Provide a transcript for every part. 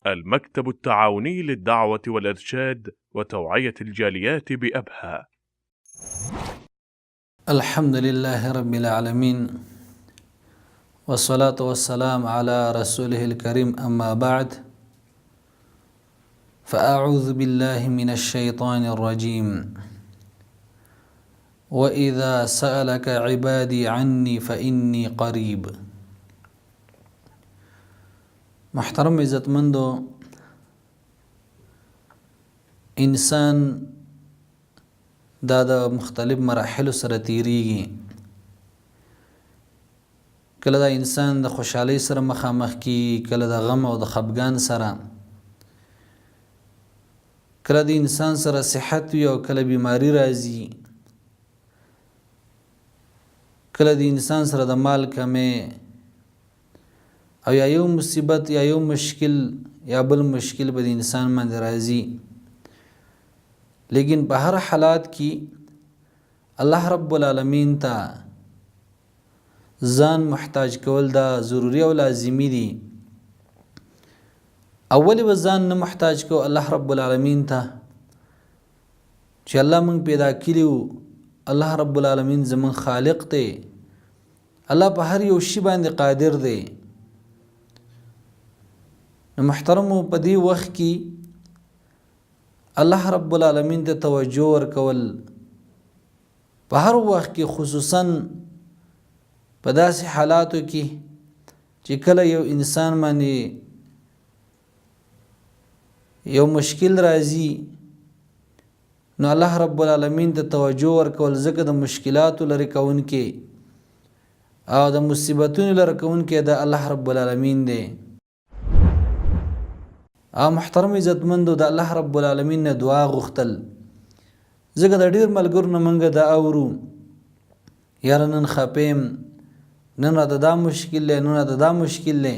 المكتب التعاوني للدعوة والإرشاد وتوعية الجاليات بأبها. الحمد لله رب العالمين، والصلاة والسلام على رسوله الكريم، أما بعد، فأعوذ بالله من الشيطان الرجيم. وإذا سألك عبادي عني فإني قريب. محترم عزتمندو، انسان دا د مختلف مراحل سره تیریږي. کله دا انسان د خوشحالۍ سره مخامخ کی، کله د غم او د خفګان سره، کله د انسان سره صحت وي او کله بیماری راځي، کله د انسان سره د مال کمې او یا یو مصیبت یا یو مشکل یا بل مشکل به د انسان باندې راځي. لیکن په هر حالات کې الله رب العالمین ته ځان محتاج کول دا ضروری او لازمی دي. اولی به ځان نه محتاج کو الله رب العالمین ته، چې الله موږ پیدا کړیو، الله رب العالمین زمون خالق دی، الله په هر یو شی باندې قادر دی. نو محترمو، په دې وخت کې الله رب العالمین ته توجه ورکول په هر وخت کې، خصوصا په داسې حالاتو کې چې کله یو انسان باندې یو مشکل راځي، نو الله رب العالمین ته توجه ورکول، ځکه د مشکلاتو لرې کوونکی او د مصیبتونو لرې کوونکی د الله رب العالمین دی. او محترم عزتمندو، د الله رب العالمین نه دعا غوښتل، ځکه د ډیر ملګرو نه موږ دا اورو، یاره نن خپیم، نن راته دا مشکل دی، نن راته دا مشکل دی.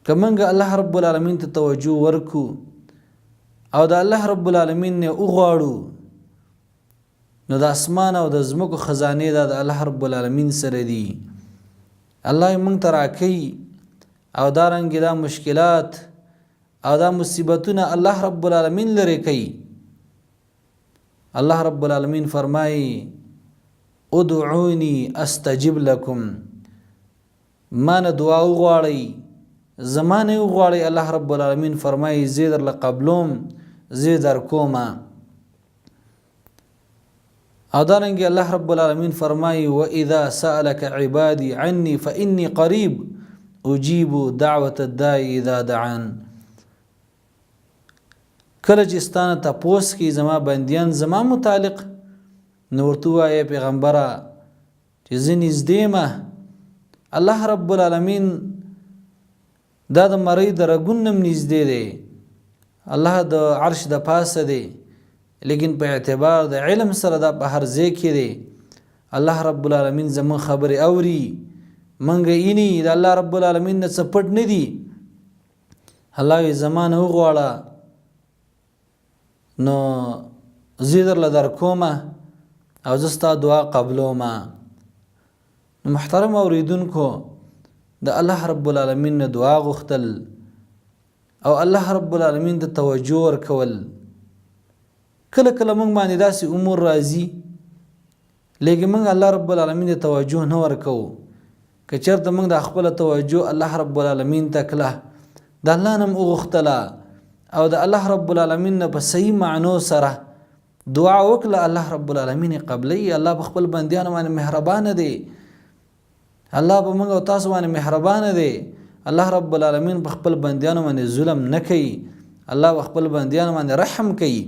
که موږ الله رب العالمین ته توجه ورکو او د الله رب العالمین نه وغواړو، نو د اسمان او د ځمکو خزانې دا د الله رب العالمین سره دي. الله یې موږ ته راکوي او دارنګې دا مشکلات او دا مصیبتونه الله رب العالمین لرې کوي. الله رب العالمین فرمایي: ادعوني استجب لكم. ما نه دعا وغواړئ، زما نه وغواړئ. الله رب العالمین فرمایي: زه درله قبلوم، زه درکومه. او دارنګې الله رب العالمین فرمایي: واذا سألك عبادي عني فإني قريب اجيب دعوة الداعي اذا دعان. کله چې ستانه تپوس کی زما بندیان زما متعلق، نو ورته وایه پیغمبره چې زه نږدې یم. الله رب العالمین دا د مرۍ د رګون نه نږدې دی، الله د عرش د پاسه دی، لیکن په اعتبار د علم سره دا په هر ځای کې دی. الله رب العالمین زمون خبرې اوري، منګه اینی د الله رب العالمین نه څه پټ نه دي. الله یې زمانه وغواړه نو زه درله درکومه او زه ستا دعا قبلومه. محترم اوریدونکو، د الله رب العالمین نه دعا غوښتل او الله رب العالمین ته توجه ورکول. کله کله موږ باندې داسې امور راځي، لیکن موږ الله رب العالمین ته توجه نه ورکوو. که چېرته موږ د خپله توجه الله رب العالمین ته کړه، د الله نه م وغوښتله او د الله رب العالمین نه په صحیح معنو سره دعا وکړه، الله رب العالمین قبلی. الله په خپل بندیانو باندې مهربانه دی، الله په موږ او تاسو باندې مهربانه دی. الله رب العالمین په خپل بندیانو باندې ظلم نه کوي، الله په خپل بندیانو باندې رحم کوي.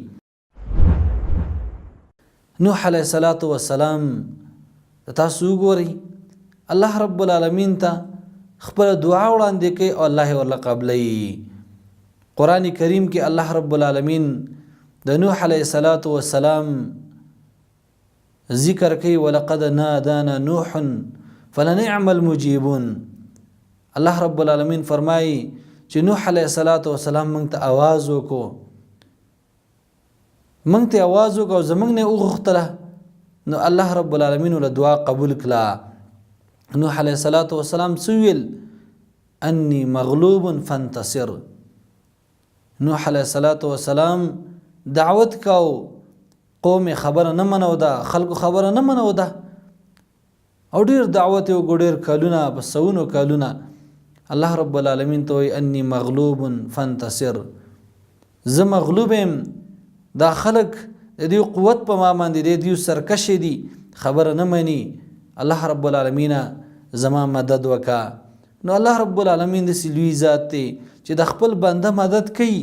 نوح علیه السلام تاسو وګورئ، الله رب العالمین ته خپل دعا وړاندې کوي او الله ورله قبلی. قرآن کریم کې الله رب العالمین د نوح علیه السلام ذکر کوي: ولقد نادانا نوح فلنعم المجيبون. الله رب العالمین فرمایي چې نوح علیه السلام موږ ته आवाज وکړو، موږ ته आवाज وکړو، زموږ نه وغوښتله، نو الله رب العالمین له دعا قبول کړه. نوح علیه السلام څه ویل؟ انی مغلوب فانتصر. نوح علیه السلام دعوت کاو، قوم خبره نه منو ده، خلکو خبره نه منو ده، او ډیر دعوت یو ډیر کلونه په سونو کلونه. الله رب العالمین ته وی انی مغلوب فانتصر، زه مغلوب یم، دا خلق د دې قوت په ما باندې دی، دیو سرکش دي، خبره نه مني. الله رب العالمین زما مدد وکا. نو الله رب العالمین د لوی ذات دی چې د خپل بنده مدد کوي.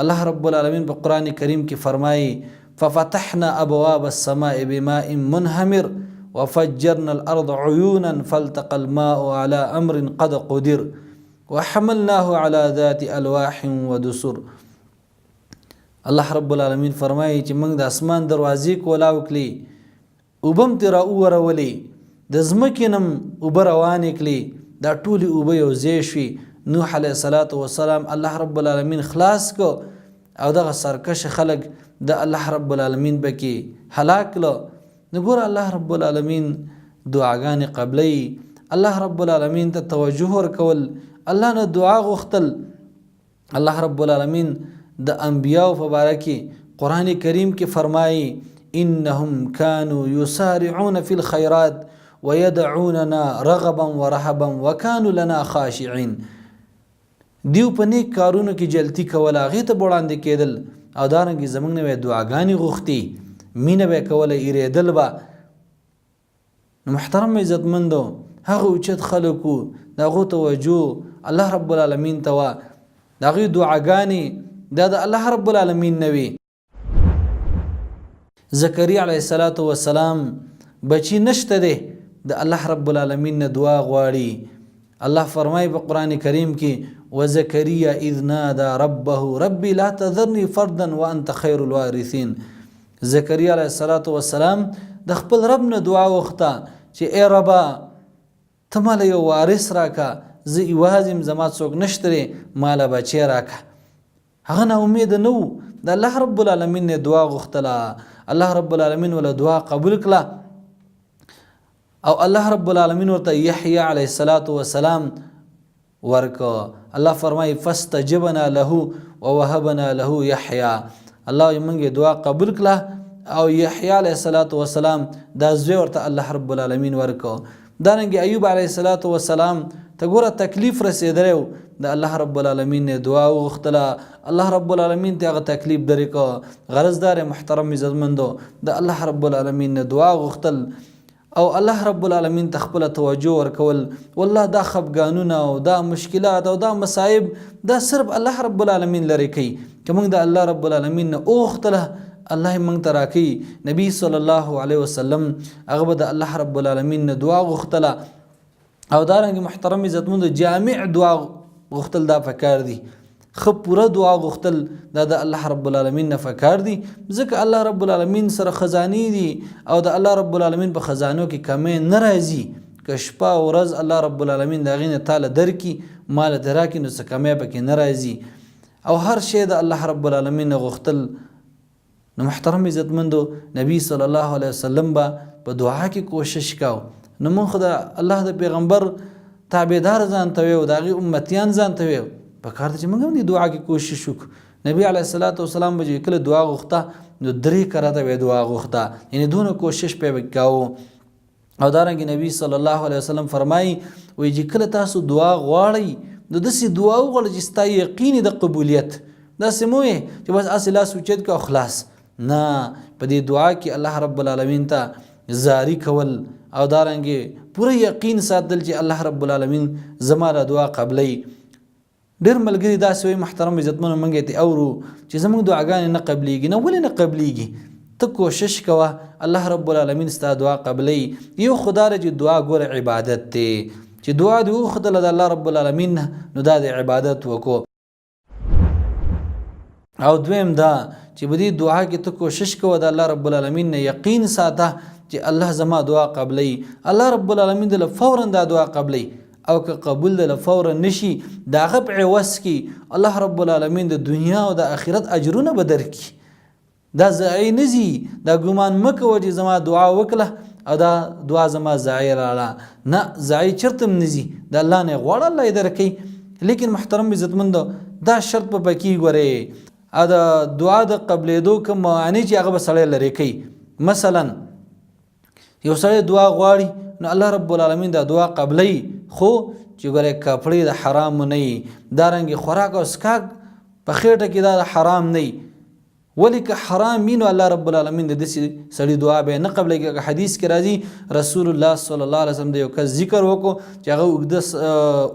الله رب العالمین په قرآن کریم کې فرمایي ففتحنا ابواب السماء بماء منهمر وفجرنا الارض عيونا فالتقى الماء على امر قد قدر وحملناه على ذات الواح ودسر. الله رب العالمین فرمایي چې موږ د اسمان دروازې کولاو کړي، اوبم تر اورولې، د ځمکې نم اوبه روانې کړي، دا ټولې اوبه یو ځای شوي. نوح علیه السلام الله رب العالمین خلاص کو، او دغه سرکش خلق د الله رب العالمین پکې هلاک کړه. نو ګوره الله رب العالمین دعاګانې قبلی، الله رب العالمین ته توجه ورکول، الله نه دعا غوښتل. الله رب العالمین د انبیاو په باره کې قرآن کریم کې فرمایي انهم كانوا يسارعون في الخيرات ويدعوننا رغبا ورهبا وكانوا لنا خاشعين. دیو په نیک کارونو کې جلتی کول، هغې ته وړاندې کېدل، او دارنګې زموږ نه به دعاګانې غوښتي، مینه به یې کوله، ایرېدل به. نو محترم عزتمندو، هغه اوچت خلکو د هغو توجه الله رب العالمین ته وه، د هغوی دعاګانې دا د الله رب العالمین نه وي. زکریا علیه السلام بچی نشته دی، د الله رب العالمین نه دعا غواړي. الله فرمایي په قرآن کریم کې وزکریا اذ نادى ربه ربي لا تذرني فردا وانت خير الوارثين. زکریا علیه السلام د خپل رب نه دعا وغوښته چې ای ربا ته ماله یو وارث راکه، زه یوازې یم، زما څوک نشته دی، ماله بچی راکه. هغه نا امید نه و، د الله رب العالمین نه دعا غوښتله، الله رب العالمین ولا دعا قبول کړه، او الله رب العالمین ورته یحیی علیه السلام ورکو. الله فرمایي فاستجبنا له ووهبنا له یحیی. الله موږ دعا قبول کړه او یحیی علیه السلام دا زوی ورته الله رب العالمین ورکو. دارنګه ایوب علیه السلام ته ګوره تکلیف رسېدلی و، د الله رب العالمین نه دعا وغوښتله، الله رب العالمین ته هغه تکلیف درې کو. غرض دار محترم عزتمندو، د الله رب العالمین نه دعا غوښتل او الله رب العالمین ته خپل توجه ورکول. والله دا خفګانونه او دا مشکلات او دا مصائب دا صرف الله رب العالمین لري کوي. که موږ د الله رب العالمین نه وغوښتله، الله موږ ته راکوي. نبی صلی الله علیه وسلم هغه به د الله رب العالمین نه دعا غوښتله. او دارنګه محترم عزتمندو، جامع دعا غوښتل دا پکار دي، خو پوره دعا غوښتل دا د الله رب العالمین نه پکار دي، ځکه الله رب العالمین سره خزانې دي او د الله رب العالمین په خزانو کې کمی نه راځي. که شپه او ورځ الله رب العالمین د هغې نه تاله درکړي، ماله ته راکړي، نو څه کمی پکې نه راځي. او هر شی د الله رب العالمین نه غوښتل. نو محترم عزتمندو، نبی صلی الله علیه وسلم به په دعا کې کوشش کاو. نو موږ د الله د پیغمبر تابعدار ځان ته ویو، د هغې امتیان ځان ته ویو، پکار ده چې موږ هم د دعا کې کوشش وکړو. نبی علیه السلام به چې کله دعا غوښته نو 3 کرته به دعا غوښته، یعنی دونه کوشش به کاوه. او دارنګه نبی صلی الله علیه وسلم فرمایي وایي چې کله تاسو دعا غواړئ نو داسې دعا وغواړئ چې ستا یقین د قبولیت، داسې مو وي چې بس اسې لاس اوچت کړه او خلاص نه. په دې دعا کې الله رب العالمین ته زاری کول او دارنګه پوره یقین ساتل چې الله رب العالمین زما د دعا قبلوي. ډېر ملګري داسې وایي محترم عزتمنو، موږ ته اورو چې زموږ دعاګانې نه قبلیږي. نه ولې نه قبلیږي؟ ته کوشش کوه، الله رب العالمین ستا دعا قبلوي. یو خدا چې دعا ګوره عبادت دی، چې دعا دې وښودله د الله رب العالمین نه، نو دا د عبادت وکړو. او دویم دا چې په دې دعا کې ته کوشش کوه د الله رب العالمین نه یقین ساته چې الله زما دعا قبلوي. الله رب العالمین دله فورا دا دعا قبلوي، او که قبول دله فورا نشي، د هغه په عوض کې الله رب العالمین د دنیا او د آخرت اجرونه به درکړي. دا ضایع نه ځي. دا ګمان مه کوه چې زما دعا وکړه او دا دعا زما ضایع راړه، نه، ضایع چېرته هم نه ځي. د الله نه غواړه، الله یې درکوي. لیکن محترم عزتمندو دا شرط په پکې ګورې ا د دعا د قبلېدو کوم معنی چې هغه به سړی لرې کوي. مثلا یو سړی دعا غواړي نو الله رب العالمین دا دعا قبلوي، خو چې ګورې کپړې د حرام نه وي، دارنګې خوراک او څښاک په خېټه کې دا د حرام نه وي. ولې که حرام وي نو الله رب العالمین د داسې سړي دعا به نه قبلوي. حدیث کې راځي رسول الله صلی الله علیه وسلم د یو کس ذکر وکړو چې هغه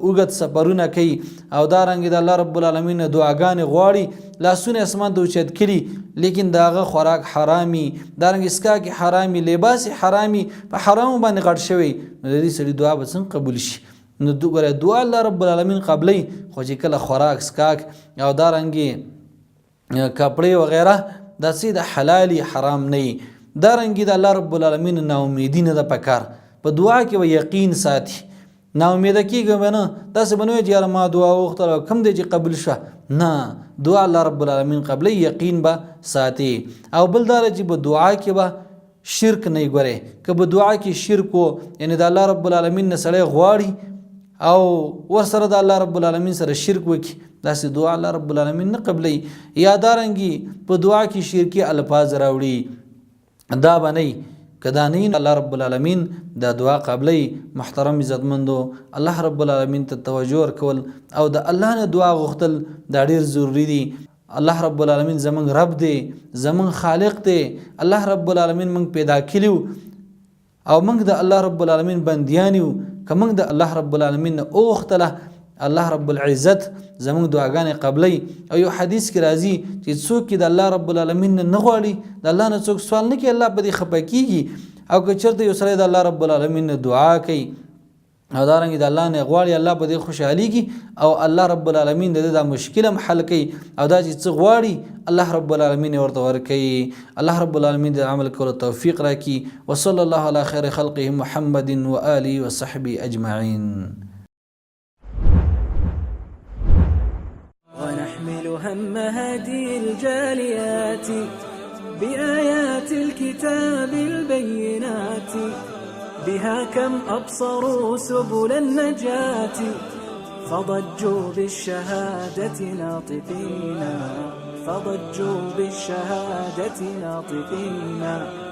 اوږد سفرونه کوي او دارنګې د الله رب العالمین نه دعاګانې غواړي، لاسونه اسمان ته اوچت کړي، لیکن د هغه خوراک حرامي، دارنګې څښاک حرامي، لباس حرامي، په حرامو باندې غټ شوی، نو د دې سړي دعا به څنګه قبول شي؟ نو ګوره دعا الله رب العالمین قبلوي، خو چې کله خوراک څښاک او دارنګې کپړې وغیره دا څه د حلالي حرام نه وي. دارنګې د الله رب العالمین نا امیدي نه ده پکار، په دعا کې به یقین ساتي، نا امیده کېږم به نه، داسې به نه وي چې یاره ما دعا وغوښتله کم دی چې قبول شوه، نه، دعا الله رب العالمین قبلوي، یقین به ساتي. او بل دا چې په دعا کې به شرک نه وي. ګورې که په دعا کې شرک و، یعنې د الله رب العالمین نه سړی غواړي او ورسره د الله رب العالمین سره شرک وکړي، داسې دعا الله رب العالمین نه قبلوي. یا دارنګې په دعا کې شرکي الفاظ راوړي، دا به نه وي. که دا نه وي الله رب العالمین دا دعا قبلوي. محترم عزتمندو، الله رب العالمین ته توجه ورکول او د الله نه دعا غوښتل دا ډېر ضروري دي. الله رب العالمین زمونږ رب دی، زمونږ خالق دی. الله رب العالمین موږ پیدا کړي او موږ د الله رب العالمین بندیان یو. که موږ د الله رب العالمین نه وغوښتله، الله رب العزت زموږ دعاګانې قبلوي. او یو حدیث کې راځي چې څوک د الله رب العالمین نه غواړي، د الله نه څوک سوال نه کوي، الله په دې خفه کېږي. او که چېرته یو سړی د الله رب العالمین نه دعا کوي او دارنګې د الله نه غواړي، الله په دې خوشحالېږي او الله رب العالمین د دې دا مشکل هم حل کوي. او دا چې څه غواړي الله رب العالمین ورته ورکوي. الله رب العالمین د عمل کولو توفیق راکړي. وصلی الله علی خیر خلقه محمد و آله و صحبه اجمعین. ونحمل هم هذه الجاليات بآيات الكتاب البينات بها كم أبصروا سبل النجاة فضجوا بالشهادة ناطقين، فضجوا بالشهادة ناطقين.